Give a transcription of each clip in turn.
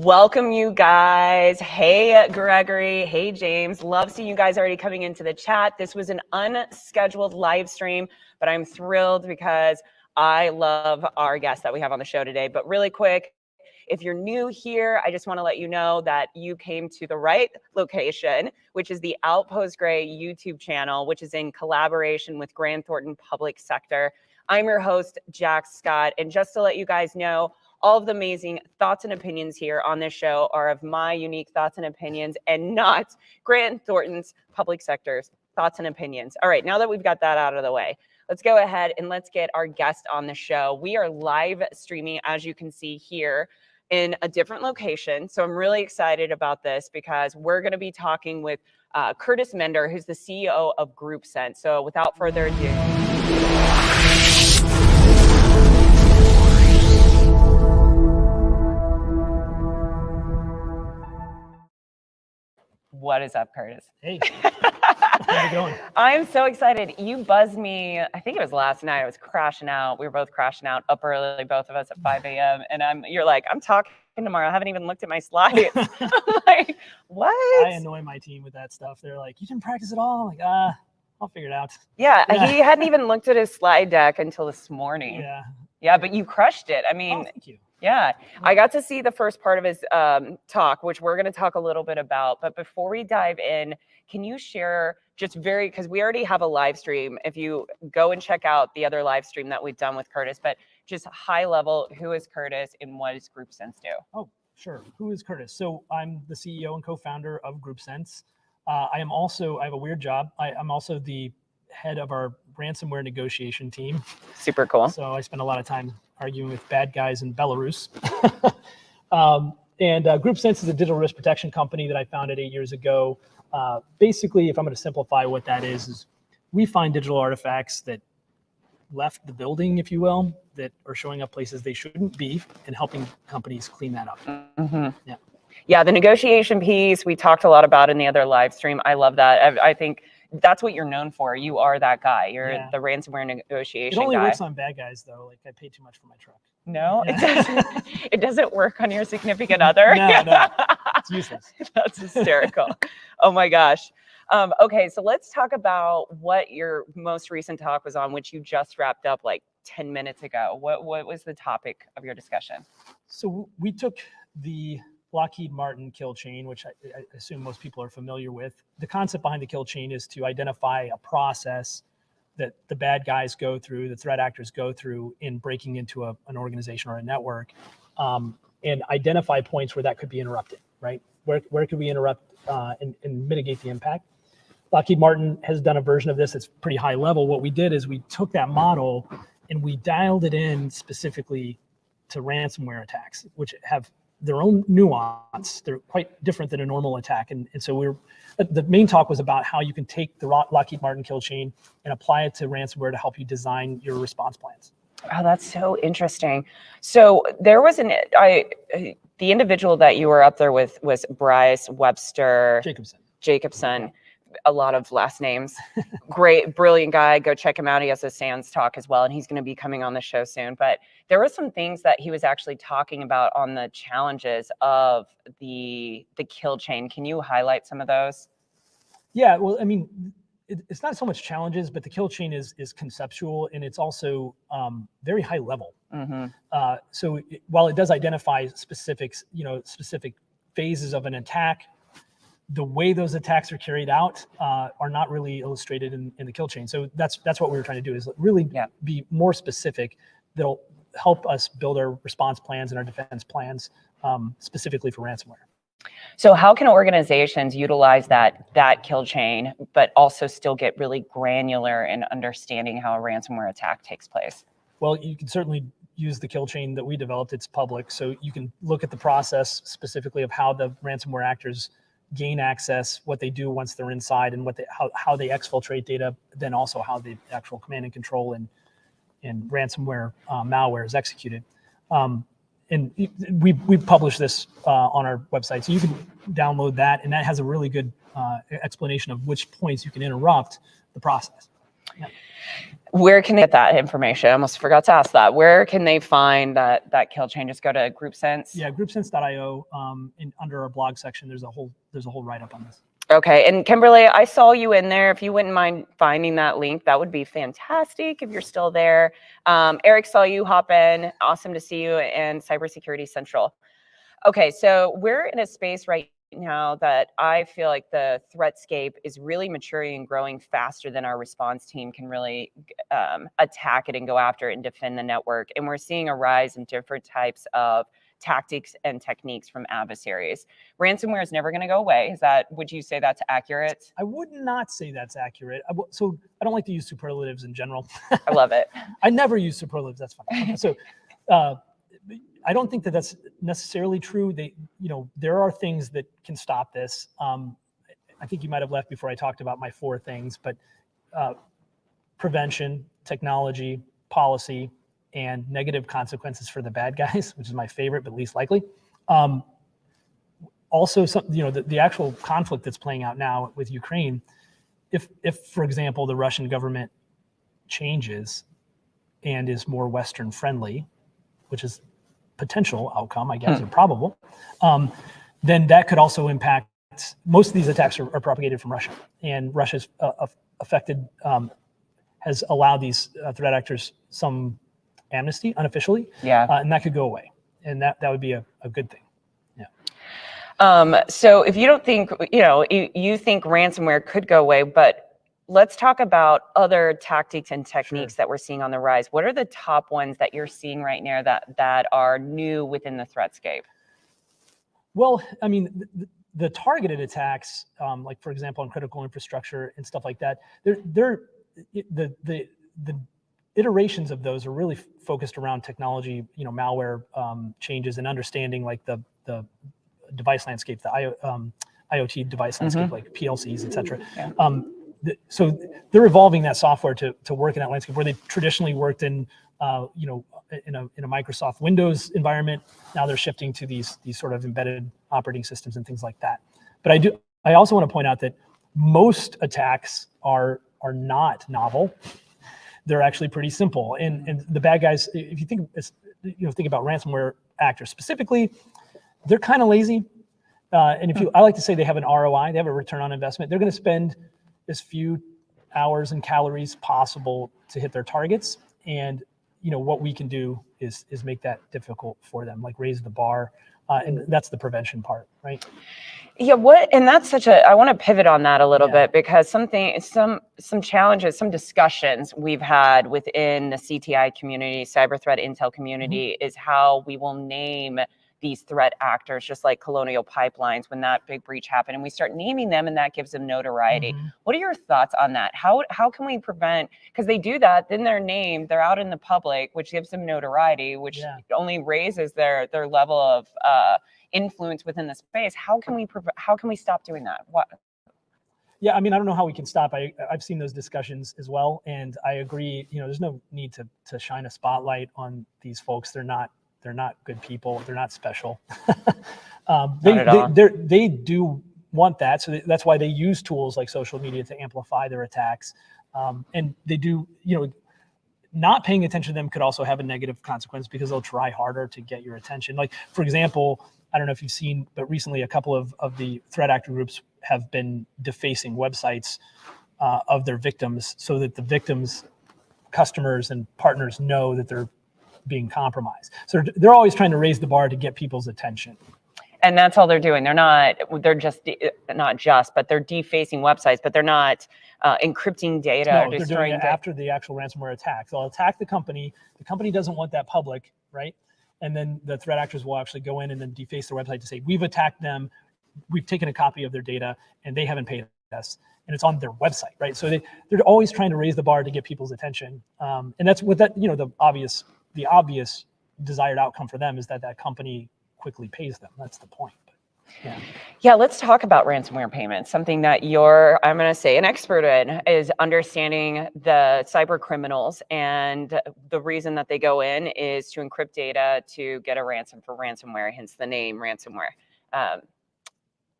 Welcome, you guys. Hey, Gregory. Hey, James. Love seeing you guys already coming into the chat. This was an unscheduled live stream, but I'm thrilled because I love our guests that we have on the show today. But really quick, if you're new here, I just want to let you know that you came to the right location, which is the Outpost Gray YouTube channel, which is in collaboration with Thornton Public Sector. I'm your host, Jack Scott. And just to let you guys know, all of the amazing thoughts and opinions here on this show are of my unique thoughts and opinions and not Thornton's Public Sector's thoughts and opinions. All right, now that we've got that out of the way, let's go ahead and let's get our guest on the show. We are live streaming, as you can see here, in a different location. So I'm really excited about this because we're going to be talking with Kurtis Minder, who's the CEO of GroupSense. So without further ado. What is up, Kurtis? Hey, how's it going? I'm so excited. You buzzed me, I think it was last night. I was crashing out. We were both crashing out up early, both of us at 5 a.m. And you're like, I'm talking tomorrow. I haven't even looked at my slides. I'm like, what? I annoy my team with that stuff. They're like, you didn't practice at all? I'm like, I'll figure it out. Yeah, he hadn't even looked at his slide deck until this morning. Yeah, but you crushed it. I mean, thank you. Yeah, I got to see the first part of his talk, which we're going to talk a little bit about. But before we dive in, can you share because we already have a live stream. If you go and check out the other live stream that we've done with Kurtis, but just high level, who is Kurtis and what does GroupSense do? Oh, sure. Who is Kurtis? So I'm the CEO and co-founder of GroupSense. I have a weird job. I'm also the head of our ransomware negotiation team. Super cool. So I spend a lot of time arguing with bad guys in Belarus. GroupSense is a digital risk protection company that I founded 8 years ago. Basically, if I'm going to simplify what that is we find digital artifacts that left the building, if you will, that are showing up places they shouldn't be and helping companies clean that up. Mm-hmm. Yeah, the negotiation piece we talked a lot about in the other live stream. I love that. I think that's what you're known for. You are that guy. You're the ransomware negotiation guy. It only works on bad guys, though. Like, I pay too much for my truck. No, it doesn't work on your significant other. No, it's useless. That's hysterical. Oh my gosh. Okay, so let's talk about what your most recent talk was on, which you just wrapped up like 10 minutes ago. What was the topic of your discussion? So we took the Lockheed Martin kill chain, which I assume most people are familiar with. The concept behind the kill chain is to identify a process that the bad guys go through, the threat actors go through in breaking into an organization or a network, and identify points where that could be interrupted, right? Where could we interrupt and mitigate the impact? Lockheed Martin has done a version of this that's pretty high level. What we did is we took that model and we dialed it in specifically to ransomware attacks, which have their own nuance. They're quite different than a normal attack. And so the main talk was about how you can take the Lockheed Martin kill chain and apply it to ransomware to help you design your response plans. Oh, that's so interesting. So there was the individual that you were up there with was Bryce Webster Jacobson. A lot of last names. Great, brilliant guy. Go check him out. He has a SANS talk as well, and he's going to be coming on the show soon. But there were some things that he was actually talking about on the challenges of the kill chain. Can you highlight some of those? Yeah, well, I mean, it's not so much challenges, but the kill chain is conceptual, and it's also very high level. Mm-hmm. So while it does identify specific phases of an attack, the way those attacks are carried out are not really illustrated in the kill chain. So that's what we were trying to do, is really be more specific. That'll help us build our response plans and our defense plans specifically for ransomware. So how can organizations utilize that kill chain, but also still get really granular in understanding how a ransomware attack takes place? Well, you can certainly use the kill chain that we developed. It's public, so you can look at the process specifically of how the ransomware actors gain access, what they do once they're inside, and how they exfiltrate data, then also how the actual command and control and ransomware malware is executed. And we publish this on our website, so you can download that, and that has a really good explanation of which points you can interrupt the process. Where can they get that information? I almost forgot to ask that. Where can they find that kill chain? Just go to GroupSense. Yeah, groupsense.io. Under our blog section, there's a whole write-up on this. Okay, and Kimberly, I saw you in there. If you wouldn't mind finding that link, that would be fantastic if you're still there. Eric saw you hop in. Awesome to see you in Cybersecurity Central. Okay, so we're in a space right now that I feel like the threatscape is really maturing and growing faster than our response team can really attack it and go after it and defend the network. And we're seeing a rise in different types of tactics and techniques from adversaries. Ransomware is never going to go away. Would you say that's accurate? I would not say that's accurate. So I don't like to use superlatives in general. I love it. I never use superlatives. That's fine. So I don't think that that's necessarily true. There are things that can stop this. I think you might have left before I talked about my 4 things, but prevention, technology, policy, and negative consequences for the bad guys, which is my favorite but least likely. Also, the actual conflict that's playing out now with Ukraine, if for example the Russian government changes and is more Western friendly, which is potential outcome, I guess, or probable, then that could also impact. Most of these attacks are propagated from Russia, and Russia's has allowed these threat actors some amnesty unofficially, and that could go away, and that would be a good thing. So if you don't think, you think ransomware could go away, but let's talk about other tactics and techniques that we're seeing on the rise. What are the top ones that you're seeing right now that are new within the threatscape? Well, I mean, the targeted attacks, like for example, on critical infrastructure and stuff like that, the iterations of those are really focused around technology, malware changes and understanding like the device landscape, the IoT device landscape, like PLCs, et cetera. So they're evolving that software to work in that landscape where they traditionally worked in, in a Microsoft Windows environment. Now they're shifting to these sort of embedded operating systems and things like that. But I also want to point out that most attacks are not novel. They're actually pretty simple. And the bad guys, if you think about ransomware actors specifically, they're kind of lazy. And I like to say they have an ROI, they have a return on investment. They're going to spend as few hours and calories possible to hit their targets. And what we can do is make that difficult for them, like raise the bar. And that's the prevention part, right? Yeah, and that's I want to pivot on that a little bit, because some challenges, some discussions we've had within the CTI community, cyber threat intel community, is how we will name these threat actors, just like Colonial Pipelines, when that big breach happened, and we start naming them, and that gives them notoriety. What are your thoughts on that? How can we prevent, because they do that, then they're named, they're out in the public, which gives them notoriety, which only raises their level of influence within the space. How can we stop doing that? What? Yeah, I mean, I don't know how we can stop. I've seen those discussions as well, and I agree. There's no need to shine a spotlight on these folks. They're not good people. They're not special. They do want that, so that's why they use tools like social media to amplify their attacks. And they do, not paying attention to them could also have a negative consequence because they'll try harder to get your attention. Like, for example, I don't know if you've seen, but recently a couple of the threat actor groups have been defacing websites of their victims so that the victims' customers and partners know that they're being compromised. So they're always trying to raise the bar to get people's attention. And that's all they're doing. They're defacing websites, but they're not encrypting data. No, they're doing it after the actual ransomware attack. They'll attack the company. The company doesn't want that public, right? And then the threat actors will actually go in and then deface their website to say, we've attacked them, we've taken a copy of their data, and they haven't paid us. And it's on their website, right? So they're always trying to raise the bar to get people's attention. And that's what the obvious desired outcome for them is that company quickly pays them. That's the point. Yeah, let's talk about ransomware payments. Something that I'm going to say, an expert in is understanding the cyber criminals, and the reason that they go in is to encrypt data to get a ransom for ransomware, hence the name ransomware.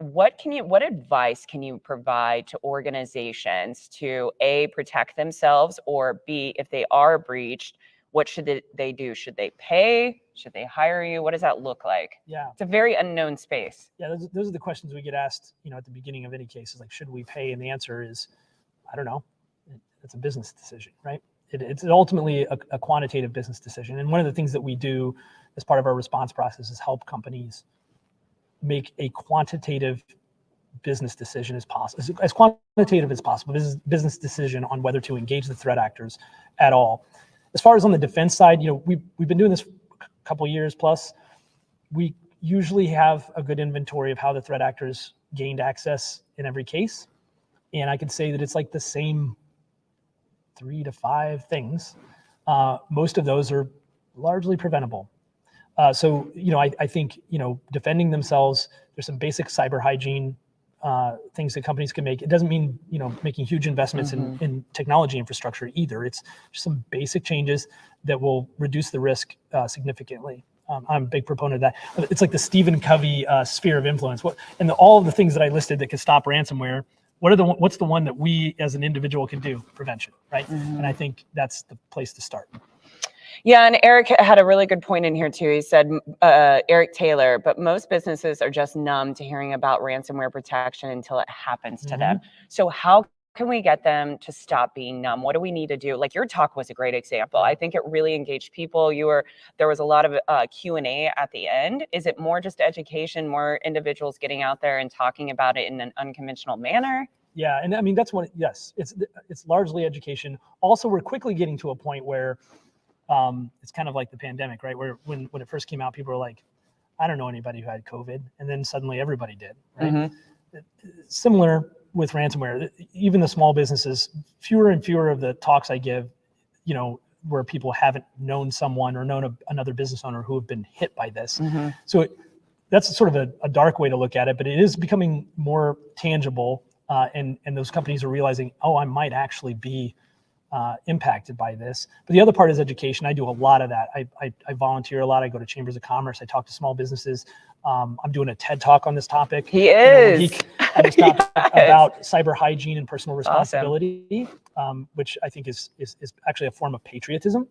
what advice can you provide to organizations to A, protect themselves, or B, if they are breached, what should they do? Should they pay? Should they hire you? What does that look like? Yeah. It's a very unknown space. Yeah, those are the questions we get asked, at the beginning of any case, is like, should we pay? And the answer is, I don't know. It's a business decision, right? It's ultimately a quantitative business decision. And one of the things that we do as part of our response process is help companies make a quantitative business decision as possible, as quantitative as possible, business decision on whether to engage the threat actors at all. As far as on the defense side, we've been doing this a couple years plus. We usually have a good inventory of how the threat actors gained access in every case. And I could say that it's like the same 3 to 5 things. Most of those are largely preventable. So I think, defending themselves, there's some basic cyber hygiene things that companies can make. It doesn't mean, making huge investments in technology infrastructure either. It's just some basic changes that will reduce the risk significantly. I'm a big proponent of that. It's like the Stephen Covey sphere of influence. All of the things that I listed that could stop ransomware, what's the one that we as an individual can do? Prevention, right? And I think that's the place to start. Yeah, and Eric had a really good point in here too. He said, Eric Taylor, but most businesses are just numb to hearing about ransomware protection until it happens to them. So how can we get them to stop being numb? What do we need to do? Like your talk was a great example. I think it really engaged people. There was a lot of Q&A at the end. Is it more just education, more individuals getting out there and talking about it in an unconventional manner? Yeah, and I mean, that's what, yes, it's largely education. Also, we're quickly getting to a point where it's kind of like the pandemic, right? Where when it first came out, people were like, I don't know anybody who had COVID. And then suddenly everybody did, right? Similar with ransomware, even the small businesses, fewer and fewer of the talks I give, where people haven't known someone or known another business owner who have been hit by this. So that's sort of a dark way to look at it, but it is becoming more tangible. And those companies are realizing, oh, I might actually be impacted by this. But the other part is education. I do a lot of that. I volunteer a lot. I go to chambers of commerce. I talk to small businesses. I'm doing a TED talk on this topic. He is. On this topic about cyber hygiene and personal responsibility, which I think is actually a form of patriotism.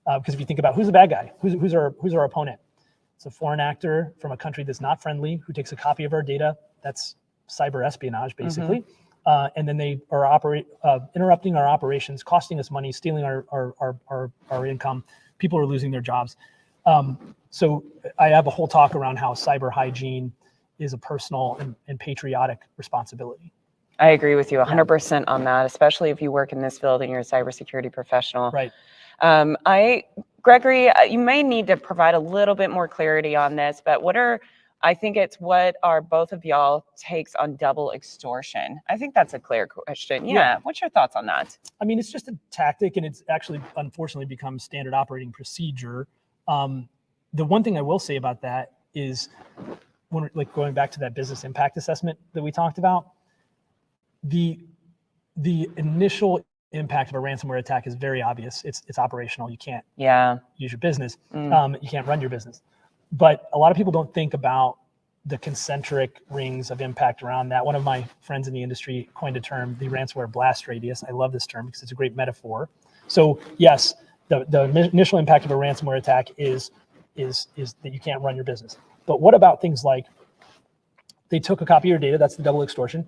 Because if you think about who's the bad guy, who's our opponent? It's a foreign actor from a country that's not friendly who takes a copy of our data. That's cyber espionage, basically. And then they are interrupting our operations, costing us money, stealing our income. People are losing their jobs. So I have a whole talk around how cyber hygiene is a personal and patriotic responsibility. I agree with you 100% on that, especially if you work in this field and you're a cybersecurity professional. Right. Gregory, you may need to provide a little bit more clarity on this, but what are both of y'all takes on double extortion? I think that's a clear question. Yeah. What's your thoughts on that? I mean, it's just a tactic, and it's actually, unfortunately, become standard operating procedure. The one thing I will say about that is, when going back to that business impact assessment that we talked about, the initial impact of a ransomware attack is very obvious. It's operational. You can't use your business. You can't run your business. But a lot of people don't think about the concentric rings of impact around that. One of my friends in the industry coined a term, the ransomware blast radius. I love this term because it's a great metaphor. So yes, the initial impact of a ransomware attack is that you can't run your business. But what about things like they took a copy of your data? That's the double extortion.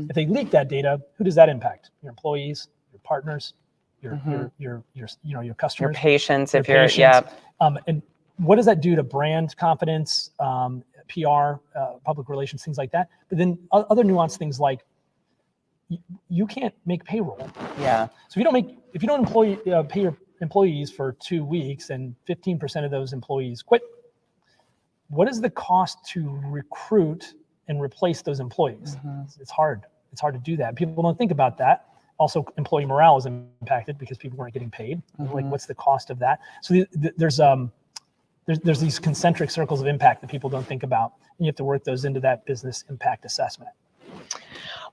If they leak that data, who does that impact? Your employees, your partners, your customers, your patients, and what does that do to brand confidence, PR, public relations, things like that? But then other nuanced things like you can't make payroll. Yeah. So if you don't pay your employees for 2 weeks and 15% of those employees quit, what is the cost to recruit and replace those employees? It's hard. It's hard to do that. People don't think about that. Also, employee morale is impacted because people weren't getting paid. Like, what's the cost of that? So there's these concentric circles of impact that people don't think about, and you have to work those into that business impact assessment.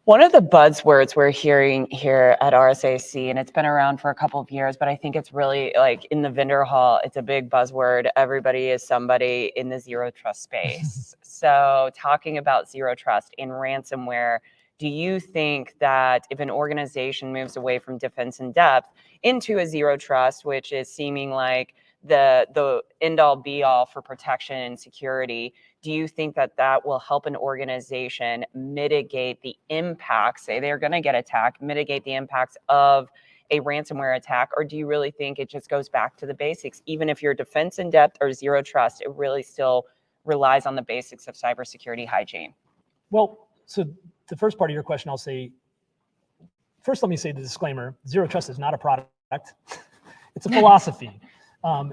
One of the buzzwords we're hearing here at RSAC, and it's been around for a couple of years, but I think it's really like in the vendor hall, it's a big buzzword. Everybody is somebody in the zero trust space. So talking about zero trust in ransomware, do you think that if an organization moves away from defense in depth into a zero trust, which is seeming like the end all be all for protection and security, do you think that that will help an organization mitigate the impacts, say they're going to get attacked, mitigate the impacts of a ransomware attack? Or do you really think it just goes back to the basics? Even if you're defense in depth or zero trust, it really still relies on the basics of cybersecurity hygiene. Well, so the first part of your question, I'll say, first, let me say the disclaimer, zero trust is not a product. It's a philosophy.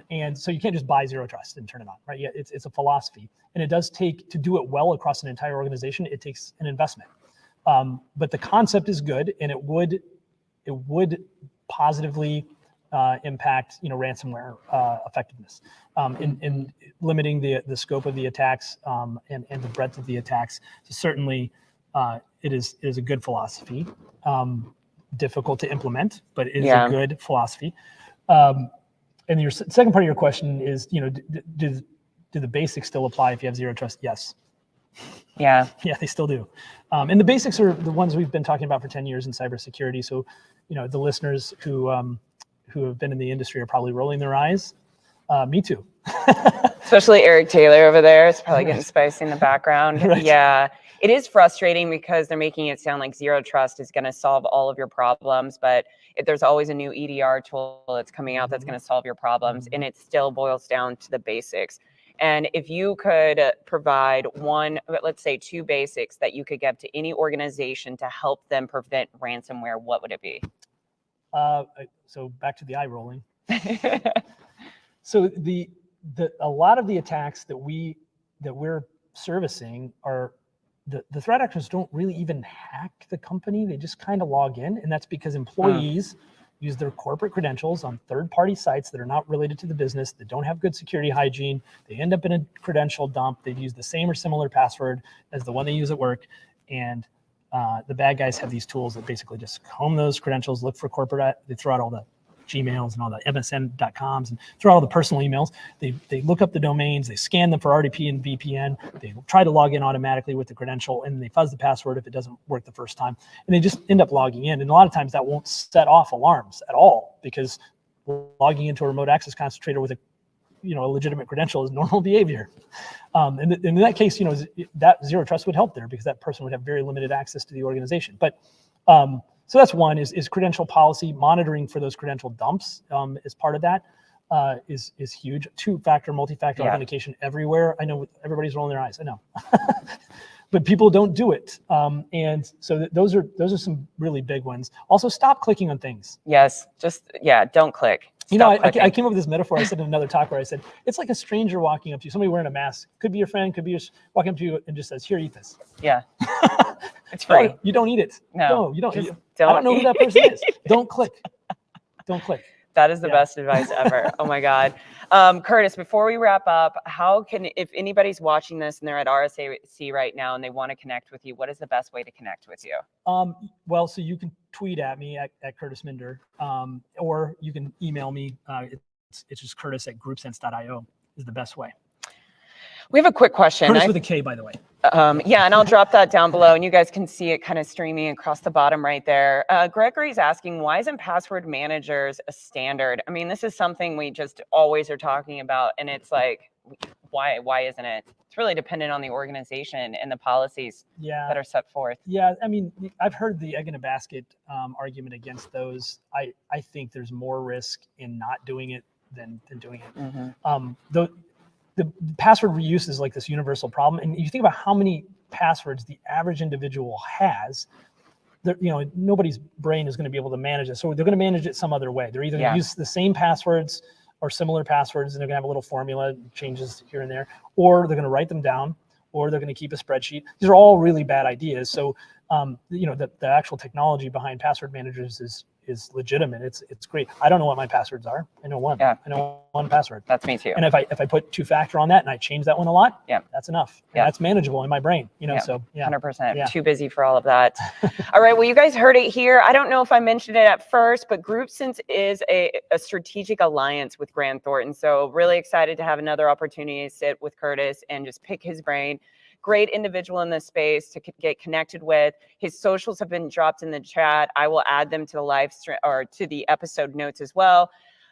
And so you can't just buy zero trust and turn it on, right? Yeah, it's a philosophy. And it does take, to do it well across an entire organization, it takes an investment. But the concept is good, and it would positively impact, ransomware effectiveness in limiting the scope of the attacks and the breadth of the attacks. So certainly, it is a good philosophy. Difficult to implement, but it is a good philosophy. And your second part of your question is, do the basics still apply if you have zero trust? Yes. Yeah. Yeah, they still do. And the basics are the ones we've been talking about for 10 years in cybersecurity. So, the listeners who have been in the industry are probably rolling their eyes. Me too. Especially Eric Taylor over there is probably getting spicy in the background. Right. Yeah. It is frustrating because they're making it sound like zero trust is going to solve all of your problems, but if there's always a new EDR tool that's coming out that's going to solve your problems, and it still boils down to the basics. And if you could provide one, let's say 2 basics that you could give to any organization to help them prevent ransomware, what would it be? So back to the eye rolling. So a lot of the attacks that we're servicing are the threat actors don't really even hack the company. They just kind of log in, and that's because employees use their corporate credentials on third-party sites that are not related to the business, that don't have good security hygiene. They end up in a credential dump. They've used the same or similar password as the one they use at work, and the bad guys have these tools that basically just comb those credentials, look for corporate. They throw out all the Gmails and all the MSN.coms and throw out all the personal emails. They look up the domains, they scan them for RDP and VPN. They try to log in automatically with the credential, and they fuzz the password if it doesn't work the first time. And they just end up logging in. And a lot of times that won't set off alarms at all, because logging into a remote access concentrator with a legitimate credential is normal behavior. And in that case, that zero trust would help there, because that person would have very limited access to the organization. But so that's one, is credential policy. Monitoring for those credential dumps is part of that, is huge. 2-factor, multi-factor authentication everywhere. I know everybody's rolling their eyes, I know. But people don't do it. And so those are some really big ones. Also, stop clicking on things. Yes, don't click. I came up with this metaphor I said in another talk where I said, it's like a stranger walking up to you, somebody wearing a mask. Could be your friend, could be walking up to you and just says, here, eat this. Yeah. It's free. No, you don't eat it. No, you don't. I don't know who that person is. Don't click. Don't click. That is the best advice ever. Oh my God. Kurtis, before we wrap up, if anybody's watching this and they're at RSAC right now and they want to connect with you, what is the best way to connect with you? Well, so you can tweet at me at Kurtis Minder, or you can email me. It's just Kurtis@groupsense.io is the best way. We have a quick question. Kurtis with a K, by the way. Yeah, and I'll drop that down below, and you guys can see it kind of streaming across the bottom right there. Gregory's asking, why isn't password managers a standard? I mean, this is something we just always are talking about, and it's like, why isn't it? It's really dependent on the organization and the policies that are set forth. Yeah, I mean, I've heard the egg in a basket argument against those. I think there's more risk in not doing it than doing it. Mm-hmm. The password reuse is like this universal problem. And you think about how many passwords the average individual has, nobody's brain is going to be able to manage it. So they're going to manage it some other way. They're either going to use the same passwords or similar passwords, and they're going to have a little formula, changes here and there, or they're going to write them down, or they're going to keep a spreadsheet. These are all really bad ideas. So, the actual technology behind password managers is legitimate. It's great. I don't know what my passwords are. I know one. Yeah. I know one password. That's me too. And if I put 2-factor on that and I change that one a lot, Yeah. that's enough. And Yeah. that's manageable in my brain, Yeah. so yeah. 100%. Yeah. Too busy for all of that. All right. Well, you guys heard it here. I don't know if I mentioned it at first, but GroupSense is a strategic alliance with Grant Thornton. So really excited to have another opportunity to sit with Kurtis and just pick his brain. Great individual in this space to get connected with. His socials have been dropped in the chat. I will add them to the live stream or to the episode notes as well.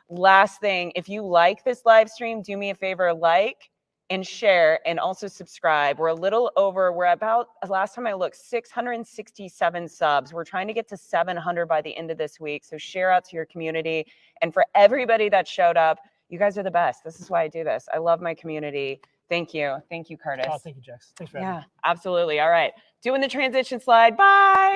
Last thing, if you like this live stream, do me a favor, like and share, and also subscribe. We're a little over, we're about, last time I looked, 667 subs. We're trying to get to 700 by the end of this week. So share out to your community. And for everybody that showed up, you guys are the best. This is why I do this. I love my community. Thank you. Thank you, Kurtis. Oh, thank you, Jax. Thanks for having me. Yeah, absolutely. All right. Doing the transition slide. Bye.